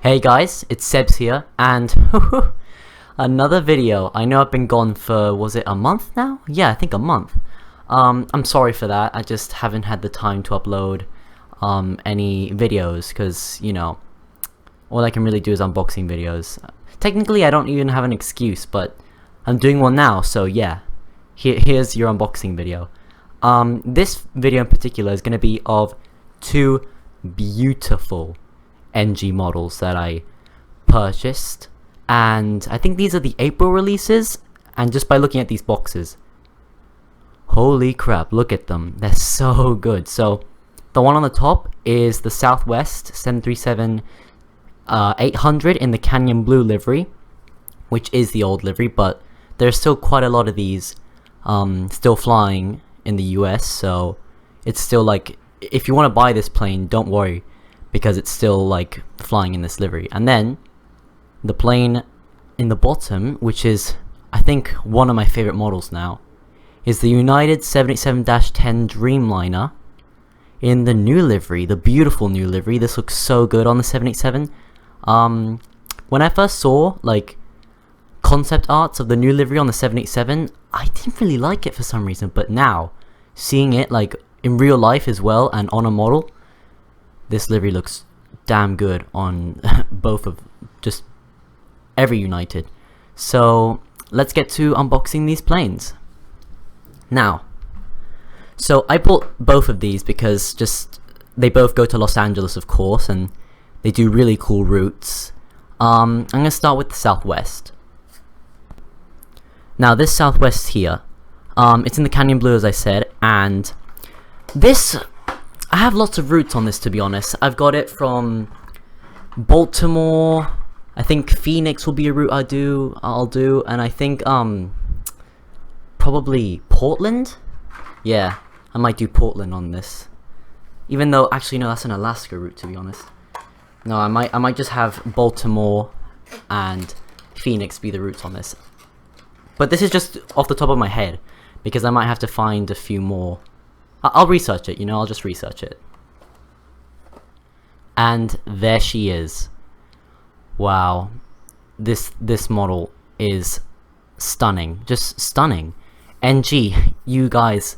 Hey guys, it's Sebs here, and another video. I know I've been gone for, was it a month now? Yeah, I think a month. I'm sorry for that. I just haven't had the time to upload any videos, because, you know, all I can really do is unboxing videos. Technically, I don't even have an excuse, but I'm doing one now, so yeah. Here's your unboxing video. This video in particular is going to be of two beautiful NG models that I purchased, and I think these are the April releases, and just by looking at these boxes, holy crap, look at them, they're so good. So the one on the top is the Southwest 737 800 in the Canyon Blue livery, which is the old livery, but there's still quite a lot of these still flying in the US, so it's still like, if you want to buy this plane, don't worry, because it's still like flying in this livery. And then the plane in the bottom, which is I think one of my favorite models now, is the United 787-10 Dreamliner in the new livery, the beautiful new livery. This looks so good on the 787. When I first saw like concept arts of the new livery on the 787, I didn't really like it for some reason, but now seeing it like in real life as well and on a model, this livery looks damn good on both of just every United. So let's get to unboxing these planes. Now, so I bought both of these because just they both go to Los Angeles, of course, and they do really cool routes. I'm gonna start with the Southwest. Now this Southwest here, it's in the Canyon Blue, as I said, and this, I have lots of routes on this, to be honest. I've got it from Baltimore, I think Phoenix will be a route I'll do, and I think probably Portland. Yeah, I might do Portland on this. Even though, actually no, that's an Alaska route, to be honest. No, I might just have Baltimore and Phoenix be the routes on this. But this is just off the top of my head, because I might have to find a few more. I'll research it, you know, I'll just research it. And there she is. Wow. This model is stunning. Just stunning. NG, you guys,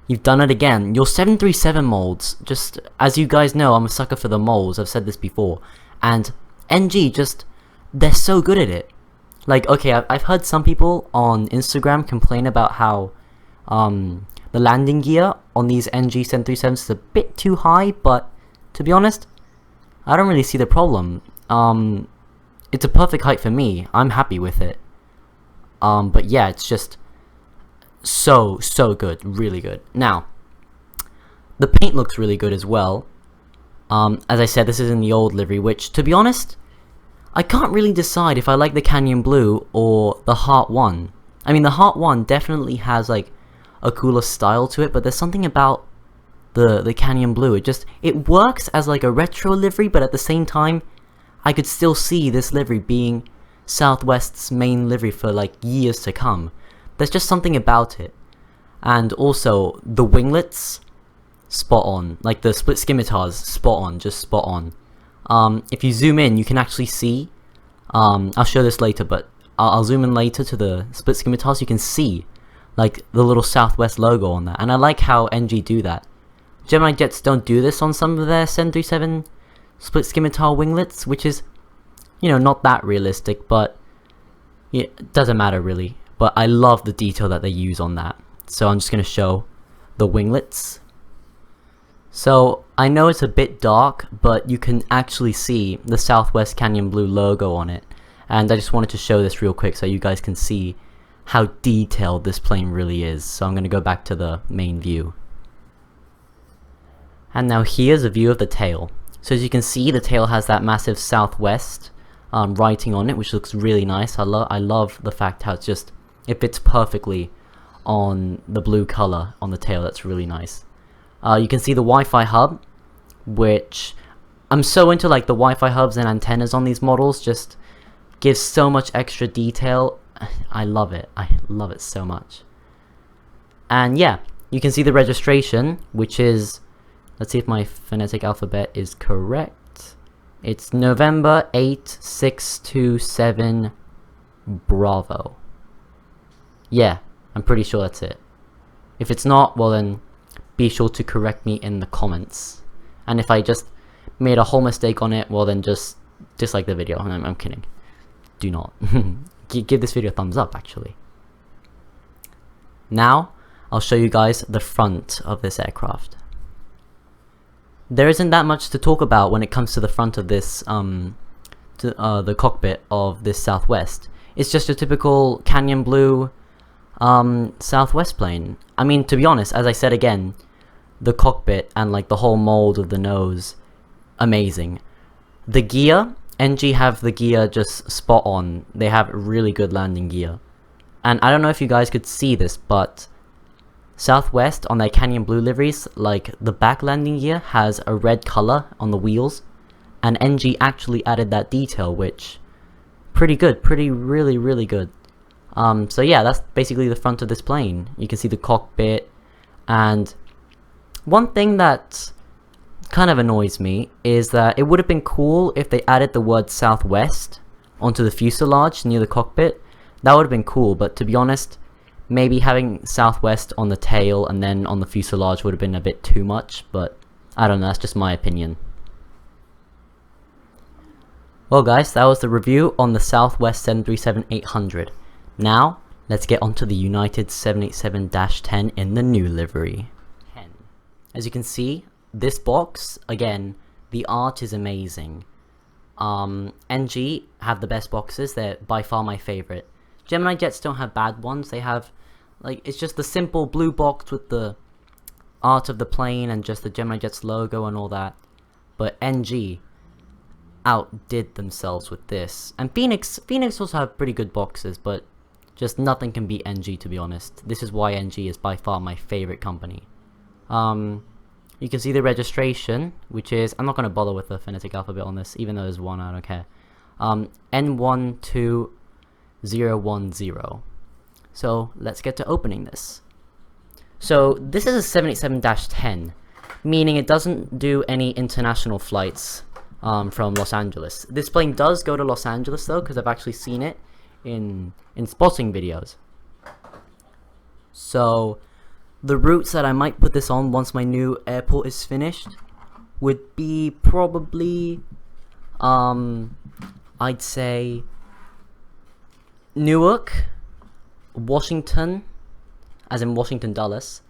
you've done it again. Your 737 molds, just, as you guys know, I'm a sucker for the molds, I've said this before. And NG, just, they're so good at it. Like, okay, I've heard some people on Instagram complain about how, the landing gear on these NG 737s is a bit too high, but to be honest, I don't really see the problem. It's a perfect height for me. I'm happy with it. But yeah, it's just so good, really good. Now, the paint looks really good as well. As I said, this is in the old livery, which, to be honest, I can't really decide if I like the Canyon Blue or the Heart 1. I mean, the Heart 1 definitely has like a cooler style to it, but there's something about the Canyon Blue, it works as like a retro livery, but at the same time I could still see this livery being Southwest's main livery for like years to come. There's just something about it. And also the winglets, spot on. Like the split scimitars, spot on, just spot on. If you zoom in, you can actually see, I'll show this later, but I'll zoom in later to the split scimitars. You can see like the little Southwest logo on that, and I like how NG do that. Gemini jets don't do this on some of their 737 split scimitar winglets, which is, you know, not that realistic, but yeah, it doesn't matter really. But I love the detail that they use on that. So I'm just going to show the winglets. So I know it's a bit dark, but you can actually see the Southwest Canyon Blue logo on it, and I just wanted to show this real quick so you guys can see how detailed this plane really is. So I'm going to go back to the main view. And now here's a view of the tail. So as you can see, the tail has that massive Southwest writing on it, which looks really nice. I love the fact how it fits perfectly on the blue color on the tail. That's really nice. You can see the Wi-Fi hub, which I'm so into, like the Wi-Fi hubs and antennas on these models. Just gives so much extra detail. I love it. I love it so much. And yeah, you can see the registration, which is, let's see if my phonetic alphabet is correct. It's November 8627 Bravo. Yeah, I'm pretty sure that's it. If it's not, well then be sure to correct me in the comments. And if I just made a whole mistake on it, well then just dislike the video. I'm kidding. Do not. Give this video a thumbs up, actually. Now, I'll show you guys the front of this aircraft. There isn't that much to talk about when it comes to the front of this, the cockpit of this Southwest. It's just a typical canyon blue Southwest plane. I mean, to be honest, as I said again, the cockpit and like the whole mold of the nose, amazing. The gear, NG have the gear just spot on. They have really good landing gear. And I don't know if you guys could see this, but Southwest on their canyon blue liveries, like the back landing gear has a red color on the wheels, and NG actually added that detail, which pretty good, really good. So yeah, that's basically the front of this plane. You can see the cockpit, and one thing that kind of annoys me is that it would have been cool if they added the word Southwest onto the fuselage near the cockpit. That would have been cool, but to be honest, maybe having Southwest on the tail and then on the fuselage would have been a bit too much, but I don't know, that's just my opinion. Well guys, that was the review on the Southwest 737-800. Now, let's get onto the United 787-10 in the new livery. As you can see, this box, again, the art is amazing. NG have the best boxes, they're by far my favorite. Gemini Jets don't have bad ones, they have, like, it's just the simple blue box with the art of the plane and just the Gemini Jets logo and all that. But NG outdid themselves with this. And Phoenix also have pretty good boxes, but just nothing can beat NG, to be honest. This is why NG is by far my favorite company. You can see the registration, which is, I'm not going to bother with the phonetic alphabet on this, even though there's one, I don't care. N12010. So let's get to opening this. So this is a 787-10, meaning it doesn't do any international flights from Los Angeles. This plane does go to Los Angeles though, because I've actually seen it in spotting videos. So the routes that I might put this on once my new airport is finished would be probably, I'd say Newark, Washington, as in Washington Dulles,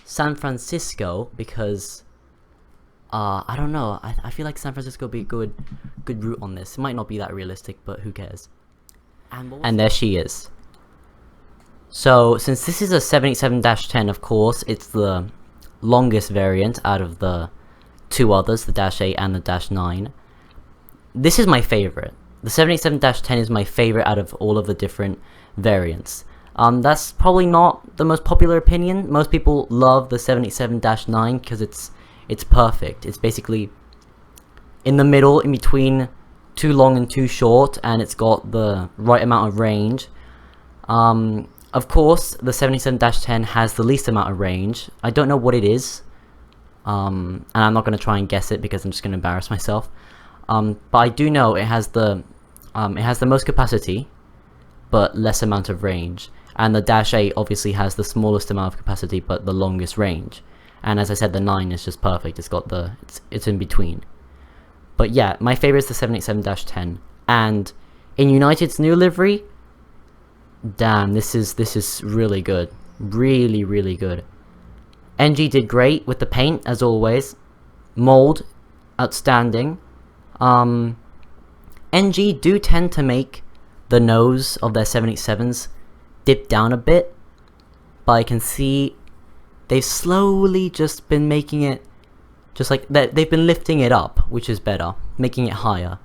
San Francisco, because I don't know, I feel like San Francisco would be a good route on this. It might not be that realistic, but who cares. And there she is. So since this is a 787-10, of course, it's the longest variant out of the two others, the -8 and the -9. This is my favorite. The 787-10 is my favorite out of all of the different variants. That's probably not the most popular opinion. Most people love the 787-9 because it's perfect. It's basically in the middle, in between too long and too short, and it's got the right amount of range. Of course, the 787-10 has the least amount of range. I don't know what it is, and I'm not going to try and guess it because I'm just going to embarrass myself. But I do know it has the most capacity, but less amount of range. And the -8 obviously has the smallest amount of capacity, but the longest range. And as I said, the 9 is just perfect. It's got it's in between. But yeah, my favorite is the 787-10. And in United's new livery, damn, this is really good. Really good. NG did great with the paint, as always. Mold, outstanding. NG do tend to make the nose of their 787s dip down a bit, but I can see they've slowly just been making it, just like they've been lifting it up, which is better, making it higher,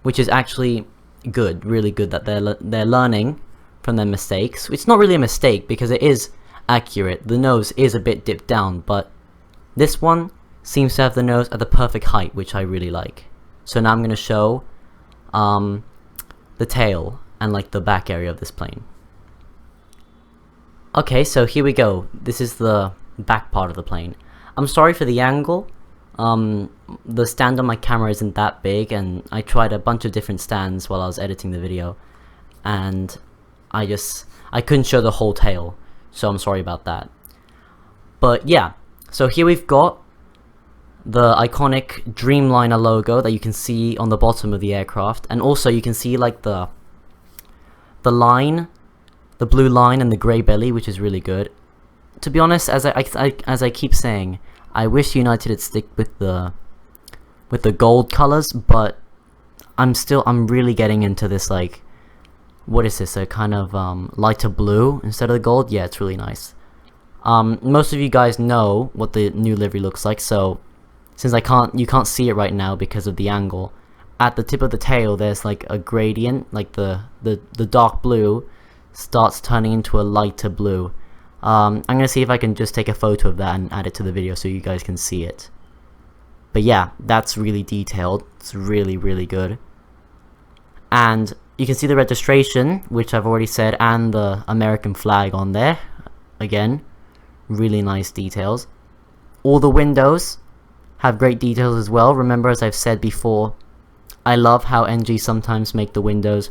which is actually good, really good that they're learning from their mistakes. It's not really a mistake because it is accurate. The nose is a bit dipped down, but this one seems to have the nose at the perfect height, which I really like. So now I'm going to show the tail and like the back area of this plane. Okay, so here we go. This is the back part of the plane. I'm sorry for the angle. the stand on my camera isn't that big, and I tried a bunch of different stands while I was editing the video, and I couldn't show the whole tail, so I'm sorry about that. But yeah, so here we've got the iconic Dreamliner logo that you can see on the bottom of the aircraft, and also you can see like the line, the blue line and the grey belly, which is really good. To be honest, as I keep saying, I wish United would stick with the gold colors, but I'm really getting into this, like, what is this, a kind of lighter blue instead of the gold. Yeah, it's really nice. Most of you guys know what the new livery looks like, so since you can't see it right now because of the angle, at the tip of the tail there's like a gradient, like the dark blue starts turning into a lighter blue. I'm gonna see if I can just take a photo of that and add it to the video so you guys can see it. But yeah, that's really detailed. It's really, really good. And you can see the registration, which I've already said, and the American flag on there. Again, really nice details. All the windows have great details as well. Remember, as I've said before, I love how NG sometimes make the windows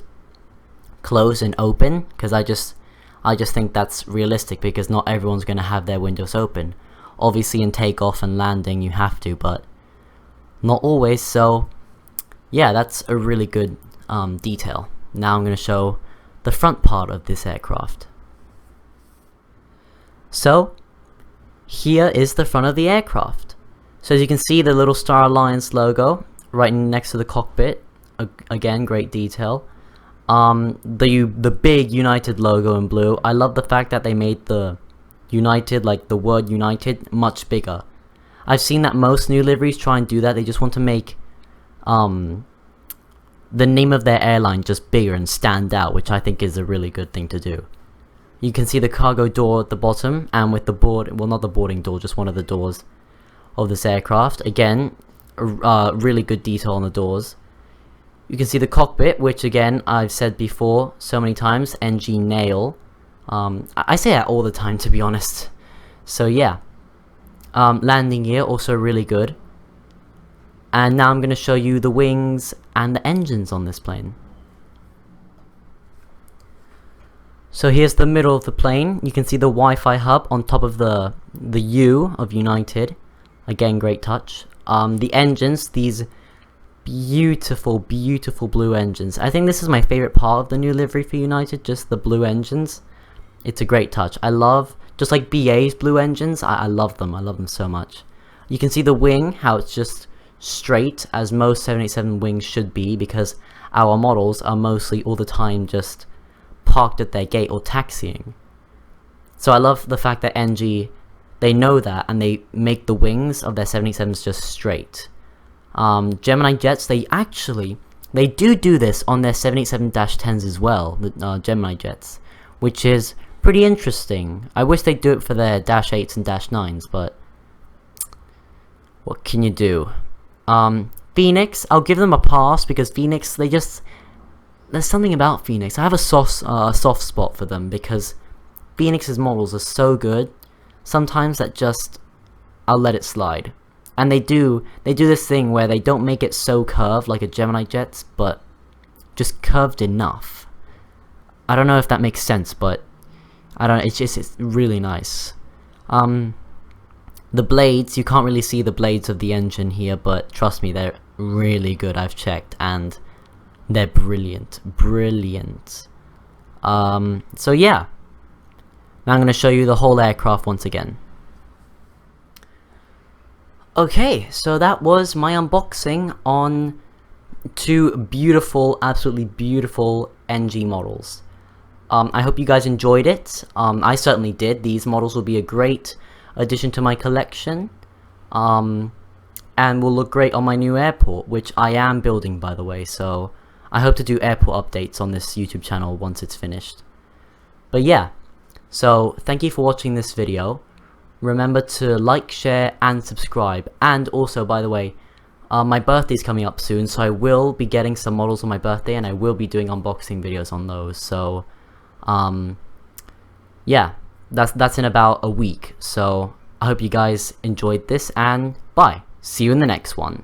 close and open, because I just think that's realistic, because not everyone's going to have their windows open. Obviously in takeoff and landing you have to, but not always. So yeah, that's a really good detail. Now I'm going to show the front part of this aircraft. So here is the front of the aircraft. So as you can see, the little Star Alliance logo right next to the cockpit. Again, great detail. The big United logo in blue. I love the fact that they made the United, like the word United, much bigger. I've seen that most new liveries try and do that. They just want to make the name of their airline just bigger and stand out, which I think is a really good thing to do. You can see the cargo door at the bottom, and with the board, well, not the boarding door, just one of the doors of this aircraft. Again, really good detail on the doors. You can see the cockpit, which again, I've said before so many times, NG nail. I say that all the time, to be honest. So yeah. Landing gear, also really good. And now I'm going to show you the wings and the engines on this plane. So here's the middle of the plane. You can see the Wi-Fi hub on top of the U of United. Again, great touch. The engines, these beautiful, beautiful blue engines. I think this is my favorite part of the new livery for United, just the blue engines. It's a great touch. I love, just like BA's blue engines, I love them. I love them so much. You can see the wing, how it's just straight, as most 787 wings should be, because our models are mostly all the time just parked at their gate or taxiing. So I love the fact that NG, they know that, and they make the wings of their 787s just straight. Gemini jets, they do this on their 787-10s as well, the Gemini jets, which is pretty interesting. I wish they'd do it for their Dash 8s and Dash 9s, but what can you do? Phoenix, I'll give them a pass, because Phoenix, there's something about Phoenix. I have a soft spot for them, because Phoenix's models are so good. Sometimes that just, I'll let it slide. And they do this thing where they don't make it so curved like a Gemini jets, but just curved enough. I don't know if that makes sense, but it's really nice. The blades, you can't really see the blades of the engine here, but trust me, they're really good. I've checked, and they're brilliant. So yeah, now I'm going to show you the whole aircraft once again. Okay, so that was my unboxing on two beautiful, absolutely beautiful NG models. I hope you guys enjoyed it. I certainly did. These models will be a great addition to my collection, and will look great on my new airport, which I am building, by the way, so I hope to do airport updates on this YouTube channel once it's finished. But yeah, so thank you for watching this video. Remember to like, share, and subscribe. And also, by the way, my birthday's coming up soon, so I will be getting some models on my birthday, and I will be doing unboxing videos on those. So yeah, that's in about a week. So I hope you guys enjoyed this, and bye. See you in the next one.